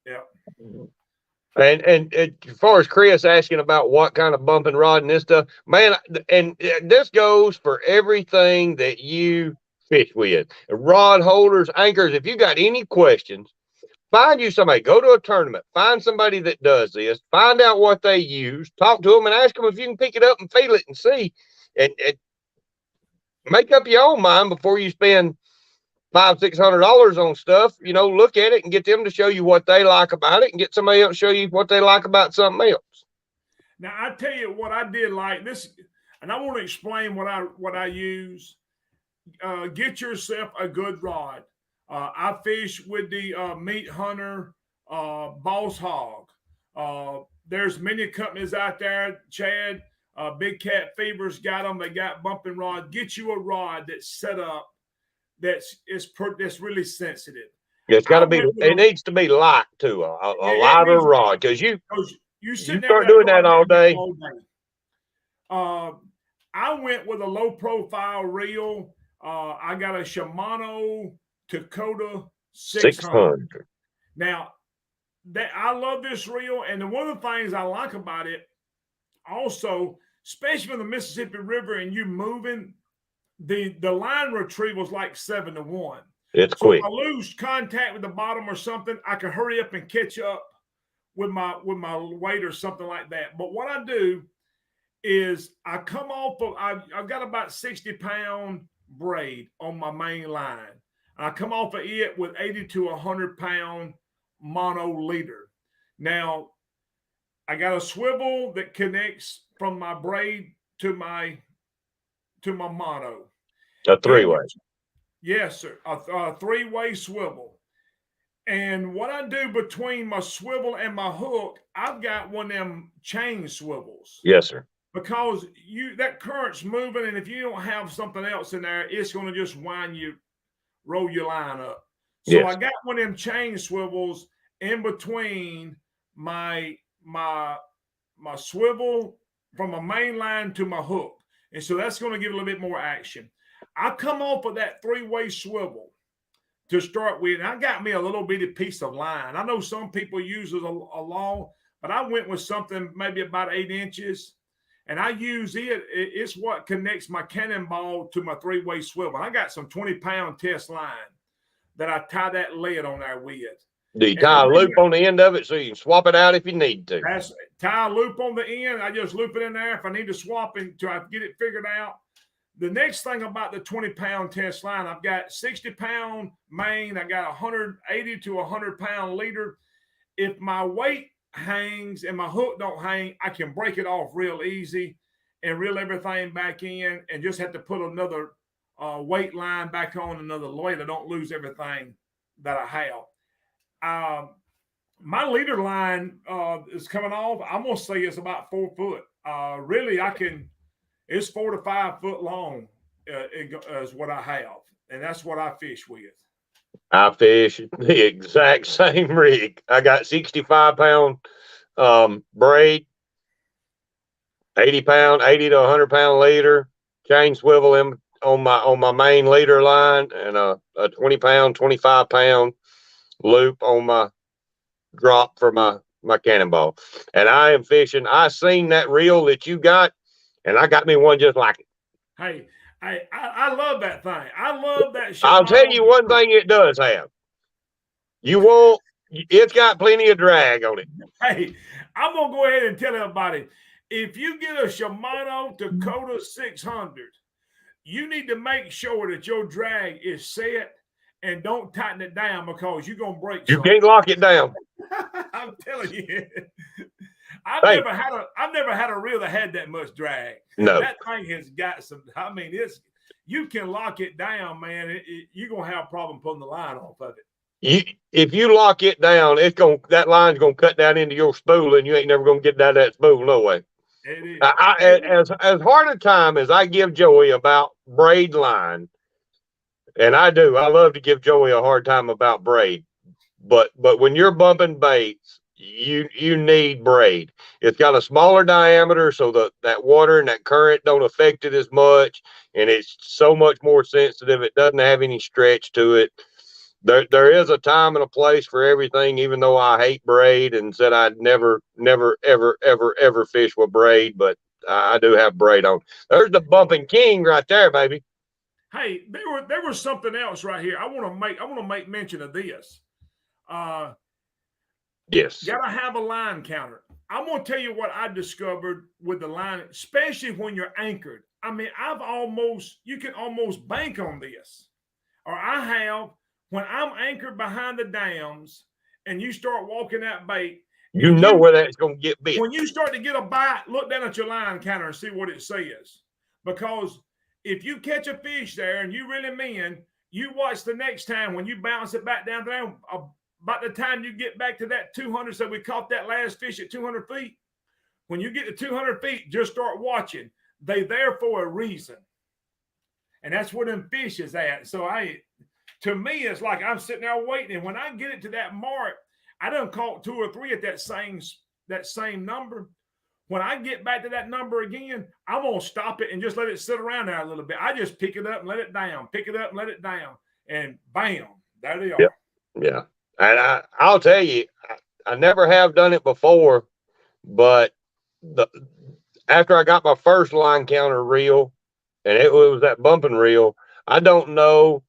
A: Yeah.
B: And as far as Chris asking about what kind of bumping rod and this stuff, man, and this goes for everything that you fish with. Rod holders, anchors, if you got any questions, find you somebody, go to a tournament, find somebody that does this, find out what they use, talk to them and ask them if you can pick it up and feel it and see, and make up your own mind before you spend $500-600 on stuff. Look at it and get them to show you what they like about it and get somebody else to show you what they like about something else.
A: Now, I tell you what I did like this, and I want to explain what I use. Get yourself a good rod. I fish with the Meat Hunter Boss Hog. There's many companies out there, Chad. Big Cat Fever's got them. They got bumping rods. Get you a rod that's set up that's really sensitive.
B: It's got to be. It needs to be light too. A lighter rod because you start doing that all day.
A: I went with a low profile reel. I got a Shimano Dakota 600. Now, I love this reel, and one of the things I like about it, also, especially from the Mississippi River, and you moving, the line retrieval is like 7-1.
B: It's
A: So
B: quick.
A: if I lose contact with the bottom or something, I can hurry up and catch up with my weight or something like that. But what I do is I come off of, I've got about 60-pound braid on my main line. I come off of it with 80 to 100-pound mono leader. Now, I got a swivel that connects from my braid to my mono.
B: A three-way.
A: Yes, sir. A three-way swivel. And what I do between my swivel and my hook, I've got one of them chain swivels.
B: Yes, sir.
A: Because that current's moving, and if you don't have something else in there, it's going to just roll your line up. So
B: yes.
A: I got one of them chain swivels in between my swivel from my main line to my hook. And so that's going to give a little bit more action. I come off of that three-way swivel to start with, and I got me a little bitty piece of line. I know some people use it a long, but I went with something maybe about 8 inches, and I use it. It's what connects my cannonball to my three-way swivel. I got some 20-pound test line that I tie that lead on there with.
B: Do you tie a loop on the end of it so you can swap it out if you need to?
A: Tie a loop on the end. I just loop it in there if I need to swap it until I get it figured out. The next thing about the 20-pound test line, I've got 60-pound main. I got 180 to 100-pound leader. If my weight hangs and my hook don't hang, I can break it off real easy and reel everything back in and just have to put another weight line back on another weight. I don't lose everything that I have. My leader line is coming off. I'm going to say it's about 4 foot. Really, it's 4 to 5 foot long is what I have. And that's what I fish with.
B: I fish the exact same rig. I got 65-pound braid, 80 to 100-pound leader, chain swivel on my main leader line, and a 20-pound, 25-pound loop on my drop for my cannonball. And I am fishing. I seen that reel that you got, and I got me one just like it.
A: Hey, I love that thing. I love that.
B: I'll tell you one thing it does have. It's got plenty of drag on it.
A: Hey, I'm going to go ahead and tell everybody, if you get a Shimano Dakota 600, you need to make sure that your drag is set and don't tighten it down because you're going to break
B: You
A: something.
B: can't lock it down.
A: I'm telling you. I've never had a reel that had that much drag.
B: No.
A: That thing has got some, you can lock it down, man. You're going to have a problem pulling the line off of it.
B: If you lock it down, that line's gonna cut down into your spool, and you ain't never gonna get out of that spool no way.
A: It is.
B: As hard a time as I give Joey about braid line, and I love to give Joey a hard time about braid, but when you're bumping baits, you need braid. It's got a smaller diameter, so that water and that current don't affect it as much, and it's so much more sensitive. It doesn't have any stretch to it. There is a time and a place for everything, even though I hate braid and said I'd never, ever fish with braid, but I do have braid on. There's the bumping king right there, baby.
A: Hey, there was something else right here. I want to make mention of this.
B: Yes.
A: Gotta have a line counter. I'm gonna tell you what I discovered with the line, especially when you're anchored. I mean, you can almost bank on this. Or I have, when I'm anchored behind the dams and you start walking that bait,
B: you know where that's going to get bit.
A: When you start to get a bite, look down at your line counter and see what it says. Because if you catch a fish there and you really mean, you watch the next time when you bounce it back down there, about the time you get back to that 200, so we caught that last fish at 200 feet. When you get to 200 feet, just start watching. They there for a reason. And that's where them fish is at. So to me, it's like I'm sitting there waiting. And when I get it to that mark, I done caught 2 or 3 at that same number. When I get back to that number again, I'm going to stop it and just let it sit around there a little bit. I just pick it up and let it down, pick it up and let it down. And bam, there they are.
B: Yeah. And I'll tell you, I never have done it before, but after I got my first line counter reel, and it was that bumping reel. I don't know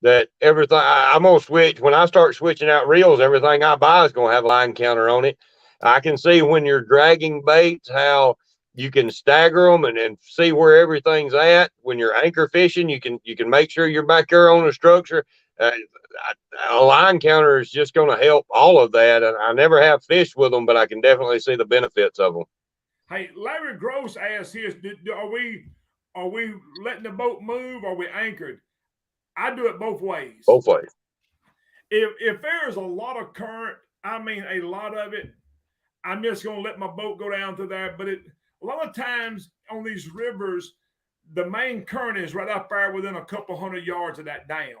B: that everything I'm gonna switch when I start switching out reels. Everything I buy is gonna have a line counter on it. I can see when you're dragging baits how you can stagger them and see where everything's at. When you're anchor fishing, you can make sure you're back there on the structure. Uh, a line counter is just going to help all of that. And I never have fished with them, but I can definitely see the benefits of them.
A: Hey, Larry Gross asked here, are we letting the boat move or are we anchored? I do it both ways.
B: Both ways.
A: If there's a lot of current, I mean a lot of it, I'm just going to let my boat go down through there. But a lot of times on these rivers, the main current is right up there within a couple hundred yards of that dam.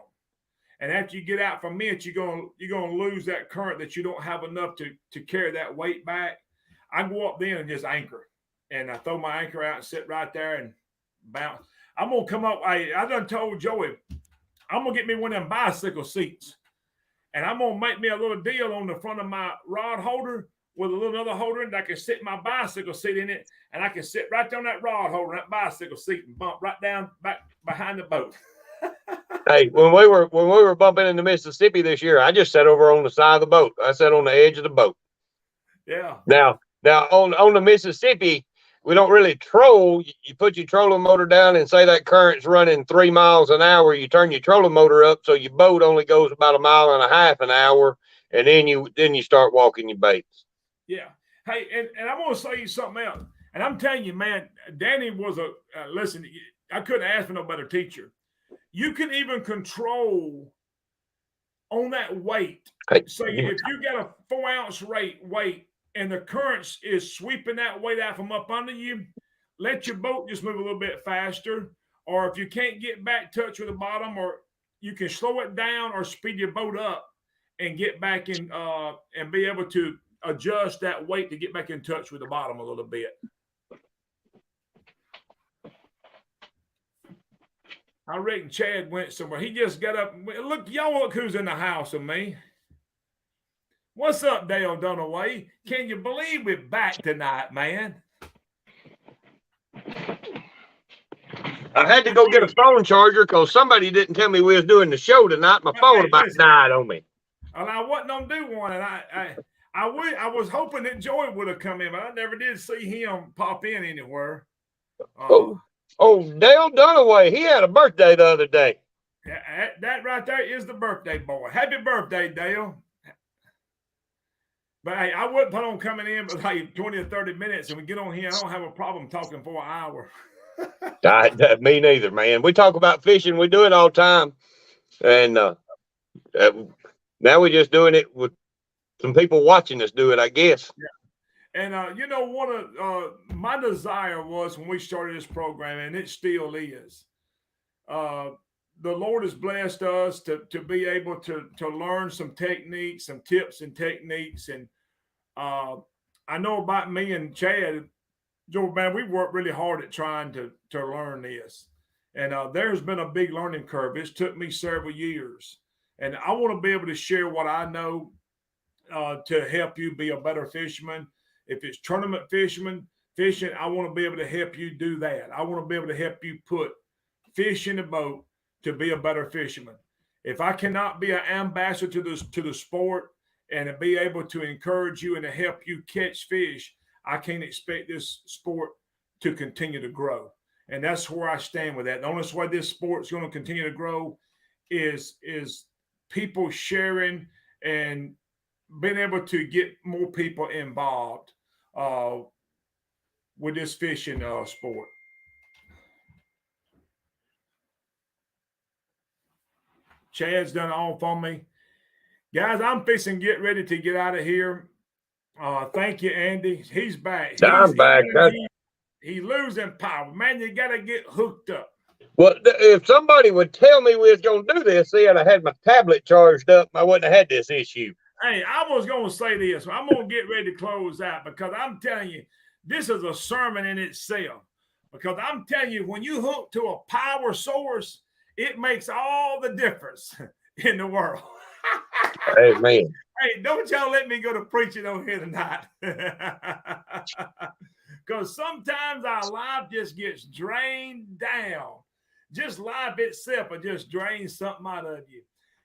A: And after you get out from it, you're gonna lose that current that you don't have enough to carry that weight back. I go up then and just anchor, and I throw my anchor out and sit right there and bounce. I'm gonna come up. I done told Joey, I'm gonna get me one of them bicycle seats, and I'm gonna make me a little deal on the front of my rod holder with a little other holder, and I can sit my bicycle seat in it, and I can sit right there on that rod holder, that bicycle seat, and bump right down back behind the boat.
B: Hey, when we were bumping into Mississippi this year, I just sat over on the side of the boat. I sat on the edge of the boat.
A: Yeah.
B: Now on the Mississippi, we don't really troll. You put your trolling motor down and say that current's running 3 miles an hour. You turn your trolling motor up so your boat only goes about 1.5 miles an hour, and then you start walking your baits.
A: Yeah. Hey, and I'm gonna say you something else. And I'm telling you, man, Danny was listen. I couldn't ask for no better teacher. You can even control on that weight.
B: Hey,
A: So if you got a 4-ounce weight and the current is sweeping that weight out from up under you, let your boat just move a little bit faster. Or if you can't get back touch with the bottom, or you can slow it down or speed your boat up and get back in and be able to adjust that weight to get back in touch with the bottom a little bit. I reckon Chad went somewhere. He just got up. Look, y'all look who's in the house with me. What's up, Dale Dunaway? Can you believe we're back tonight, man?
B: I had to go get a phone charger because somebody didn't tell me we was doing the show tonight. My phone about died on me.
A: And I wasn't gonna do one, and I was hoping that Joey would have come in, but I never did see him pop in anywhere.
B: Dale Dunaway, he had a birthday the other day.
A: That right there is the birthday boy. Happy birthday, Dale. But hey, I wouldn't plan on coming in but like 20 or 30 minutes, and we get on here. I don't have a problem talking for an hour.
B: Me neither, man. We talk about fishing. We do it all the time. And now we're just doing it with some people watching us do it, I guess.
A: Yeah. And, one of my desire was when we started this program, and it still is, the Lord has blessed us to be able to learn some techniques, some tips and techniques. And I know about me and Chad, Joe, man, we worked really hard at trying to learn this. And there's been a big learning curve. It's took me several years. And I want to be able to share what I know to help you be a better fisherman. If it's tournament fishing, I want to be able to help you do that. I want to be able to help you put fish in the boat to be a better fisherman. If I cannot be an ambassador to the sport and to be able to encourage you and to help you catch fish, I can't expect this sport to continue to grow. And that's where I stand with that. The only way this sport is going to continue to grow is people sharing and being able to get more people involved with this fishing sport. Chad's done it all for me. Guys, I'm fixing to get ready to get out of here. Thank you, Andy. He's back.
B: I'm back.
A: He's losing power. Man, you got to get hooked up.
B: Well, if somebody would tell me we was going to do this, and I had my tablet charged up, I wouldn't have had this issue.
A: Hey, I was going to say this. I'm going to get ready to close out because I'm telling you, this is a sermon in itself. Because I'm telling you, when you hook to a power source, it makes all the difference in the world.
B: Amen.
A: Hey, don't y'all let me go to preaching on here tonight. Because sometimes our life just gets drained down. Just life itself will just drain something out of you.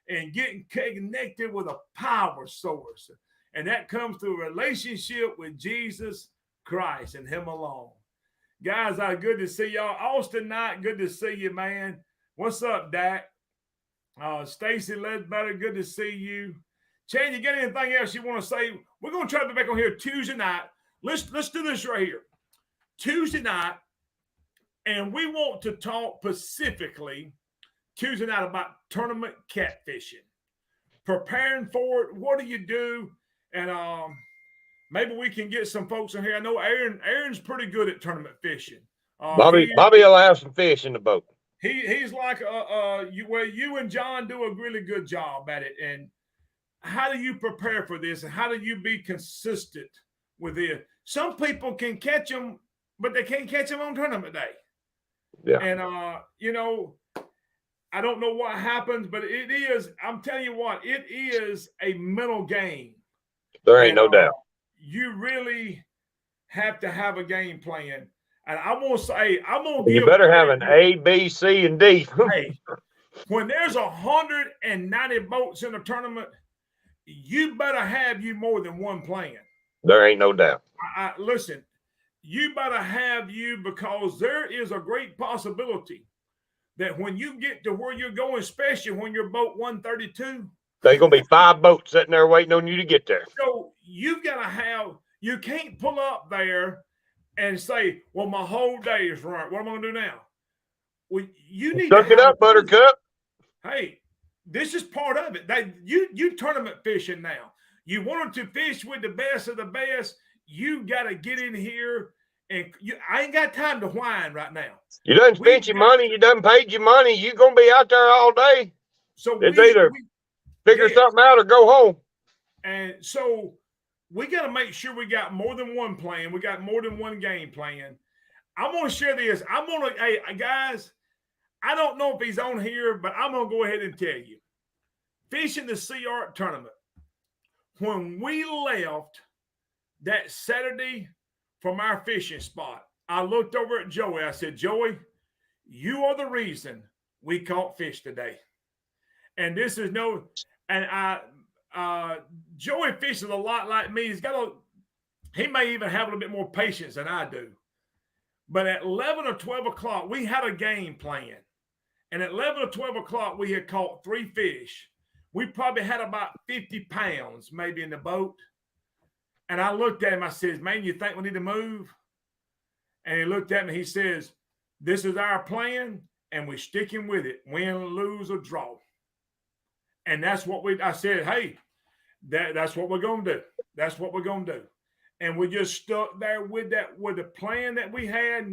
A: And getting connected with a power source. And that comes through a relationship with Jesus Christ and him alone. Guys, good to see y'all. Austin Knight, good to see you, man. What's up, Dak? Stacy Ledbetter, good to see you. Chan, you got anything else you want to say? We're going to try to be back on here Tuesday night. Let's do this right here. Tuesday night, and we want to talk specifically Tuesday night about tournament catfishing. Preparing for it. What do you do? And maybe we can get some folks in here. I know Aaron's pretty good at tournament fishing.
B: Bobby will have some fish in the boat.
A: He's like you and John do a really good job at it. And how do you prepare for this? And how do you be consistent with it? Some people can catch them, but they can't catch them on tournament day.
B: Yeah.
A: And I don't know what happens, but it is. I'm telling you what, it is a mental game.
B: There ain't no doubt.
A: You really have to have a game plan. And I'm going to say,
B: You better have an A, B, C, and D.
A: Hey, when there's 190 boats in a tournament, you better have you more than one plan.
B: There ain't no doubt.
A: Listen, you better have you, because there is a great possibility that when you get to where you're going, especially when you're boat 132,
B: there's going to be 5 boats sitting there waiting on you to get there.
A: So you've got to you can't pull up there and say, well, my whole day is run. What am I going to do now? Well, you need
B: to suck it up, Buttercup.
A: Hey, this is part of it. You tournament fishing now. You wanted to fish with the best of the best. You got to get in here, and I ain't got time to whine right now.
B: You done spent your money. You done paid your money. You going to be out there all day.
A: So
B: it's either figure something out or go home.
A: And so we got to make sure we got more than one plan. We got more than one game plan. I'm going to share this. Hey, guys, I don't know if he's on here, but I'm going to go ahead and tell you. Fishing the Sea Art tournament. When we left that Saturday from our fishing spot, I looked over at Joey. I said, Joey, you are the reason we caught fish today. And this is Joey fishes a lot like me. He may even have a little bit more patience than I do. But at 11 or 12 o'clock, we had a game plan. And at 11 or 12 o'clock, we had caught 3 fish. We probably had about 50 pounds maybe in the boat. And I looked at him. I said, man, you think we need to move? And he looked at me. He says, this is our plan, and we're sticking with it. Win, lose, or draw. And that's what I said, hey, that's what we're going to do. That's what we're going to do. And we just stuck there with the plan that we had.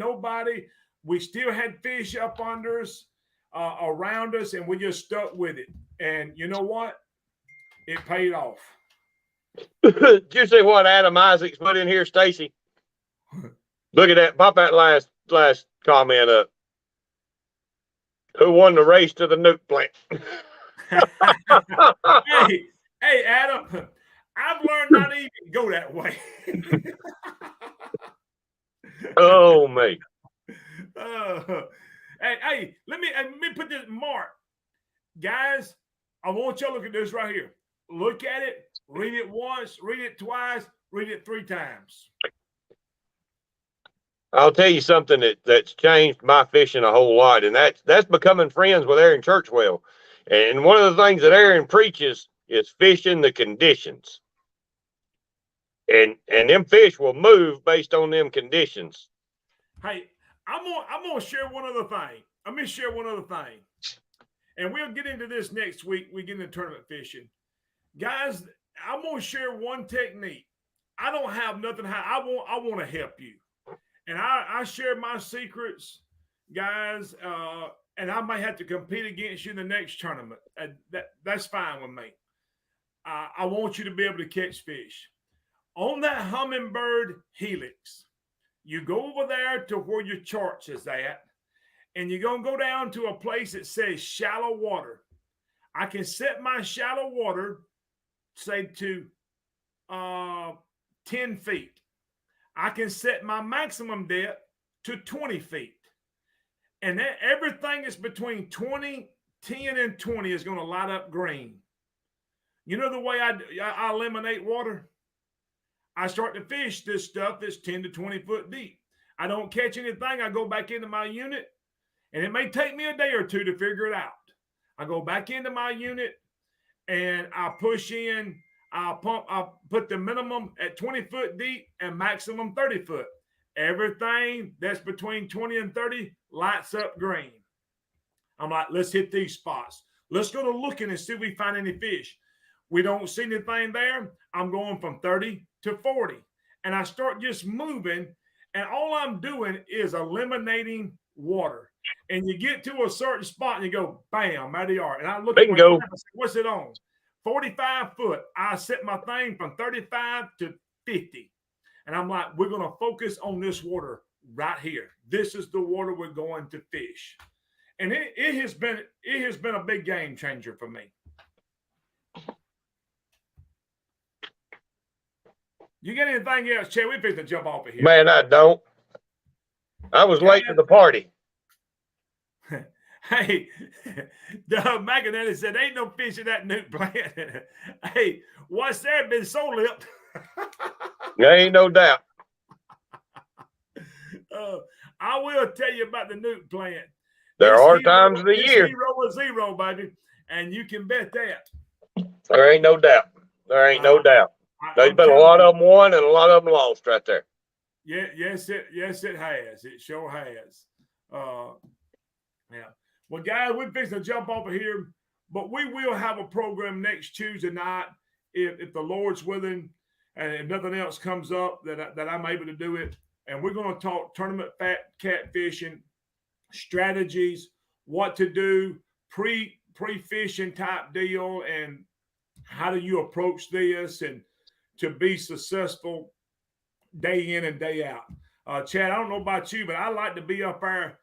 A: We still had fish up under us, around us, and we just stuck with it. And you know what? It paid off.
B: Did you see what Adam Isaacs put in here, Stacy? Look at that. Pop that last comment up. Who won the race to the nuke plant?
A: Hey, Adam, I've learned not to even go that way.
B: Oh, mate.
A: Hey, let me put this mark. Guys, I want y'all to look at this right here. Look at it, read it once, read it twice, read it 3 times.
B: I'll tell you something that's changed my fishing a whole lot, and that's becoming friends with Aaron Churchwell. And one of the things that Aaron preaches is fishing the conditions. And them fish will move based on them conditions.
A: Hey, I'm gonna share one other thing. Let me share one other thing. And we'll get into this next week. We get into tournament fishing. Guys, I'm gonna share one technique. I don't have nothing. I want to help you. And I share my secrets, guys, and I may have to compete against you in the next tournament. That's fine with me. I want you to be able to catch fish. On that Humminbird Helix, you go over there to where your charts is at, and you're going to go down to a place that says shallow water. I can set my shallow water, say, to 10 feet. I can set my maximum depth to 20 feet. And then everything that's between 20, 10, and 20 is going to light up green. You know the way I eliminate water? I start to fish this stuff that's 10 to 20 foot deep. I don't catch anything. I go back into my unit, and it may take me a day or two to figure it out. I go back into my unit, and I push in. I put the minimum at 20 foot deep and maximum 30 foot. Everything that's between 20 and 30 lights up green. I'm like, let's hit these spots. Let's go to looking and see if we find any fish. We don't see anything there. I'm going from 30 to 40. And I start just moving, and all I'm doing is eliminating water. And you get to a certain spot and you go, bam, there they are. And I look at my map and say, what's it on? 45 foot. I set my thing from 35 to 50. And I'm like, we're going to focus on this water right here. This is the water we're going to fish. And it has been a big game changer for me. You got anything else, Chad? We picked to jump off of here.
B: Man, I don't. I was late to the party.
A: Hey, Doug McInerney said, ain't no fish in that newt plant. Hey, what's there been so lipped?
B: There ain't no doubt.
A: I will tell you about the newt plant.
B: There are times of the year.
A: 0-0, baby. And you can bet that.
B: There ain't no doubt. There ain't no doubt. There's been a lot of them won and a lot of them lost right there.
A: Yeah, yes, it has. It sure has. Yeah. Well, guys, we're fixing to jump off of here, but we will have a program next Tuesday night if the Lord's willing, and if nothing else comes up that I'm able to do it. And we're going to talk tournament catfishing, strategies, what to do, pre-fishing type deal, and how do you approach this and to be successful day in and day out. Chad, I don't know about you, but I like to be up there,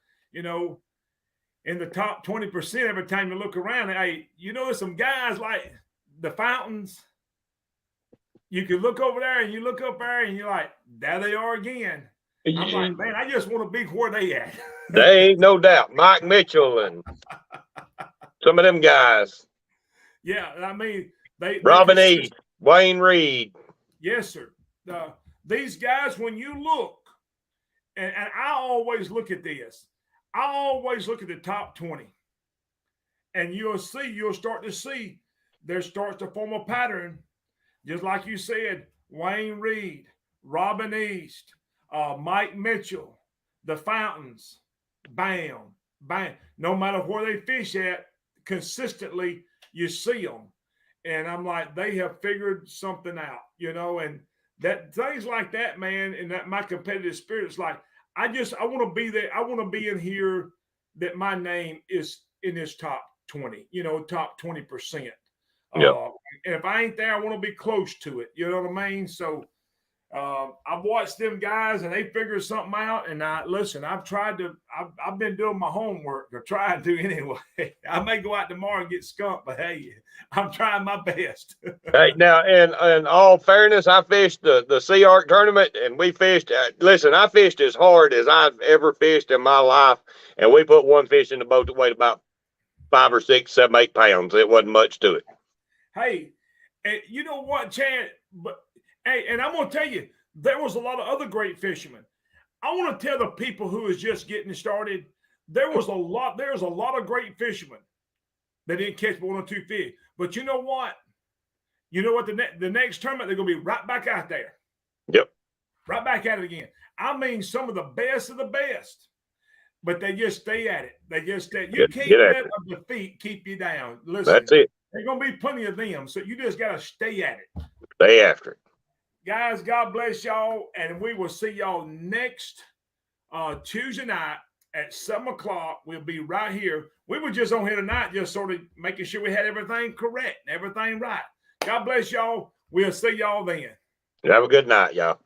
A: in the top 20% every time you look around. Hey, there's some guys like the Fountains. You can look over there and you look up there and you're like, there they are again. I'm like, man, I just want to be where they at.
B: There ain't no doubt. Mike Mitchell and some of them guys.
A: Yeah, I mean,
B: Robin E., Wayne Reed.
A: Yes, sir. These guys, when you look, and I always look at this, I always look at the top 20. And you'll start to see there starts to form a pattern. Just like you said, Wayne Reed, Robin East, Mike Mitchell, the Fountains, bam, bam. No matter where they fish at, consistently, you see them. And I'm like, they have figured something out, and that things like that, man, and that my competitive spirit is like, I want to be there. I want to be in here that my name is in this top 20, top 20%.
B: Yep.
A: And if I ain't there, I want to be close to it. You know what I mean? So I've watched them guys and they figured something out. And I've been doing my homework, or trying to anyway. I may go out tomorrow and get skunked, but hey, I'm trying my best.
B: Hey, now, in all fairness, I fished the Sea Arc tournament, and we fished. Listen, I fished as hard as I've ever fished in my life, and we put one fish in the boat that weighed about 5 or 6, 7, 8 pounds. It wasn't much to it.
A: Hey, and you know what, Chad? But hey, and I'm going to tell you, there was a lot of other great fishermen. I want to tell the people who is just getting started, there's a lot of great fishermen that didn't catch 1 or 2 fish. But you know what? The next tournament, they're going to be right back out there.
B: Yep.
A: Right back at it again. I mean, some of the best of the best. But they just stay at it. They just stay. You can't let a defeat keep you down. Listen,
B: that's it.
A: There's going to be plenty of them. So you just got to stay at it.
B: Stay after it.
A: Guys, God bless y'all. And we will see y'all next Tuesday night at 7 o'clock. We'll be right here. We were just on here tonight, just sort of making sure we had everything correct, everything right. God bless y'all. We'll see y'all then.
B: Have a good night, y'all.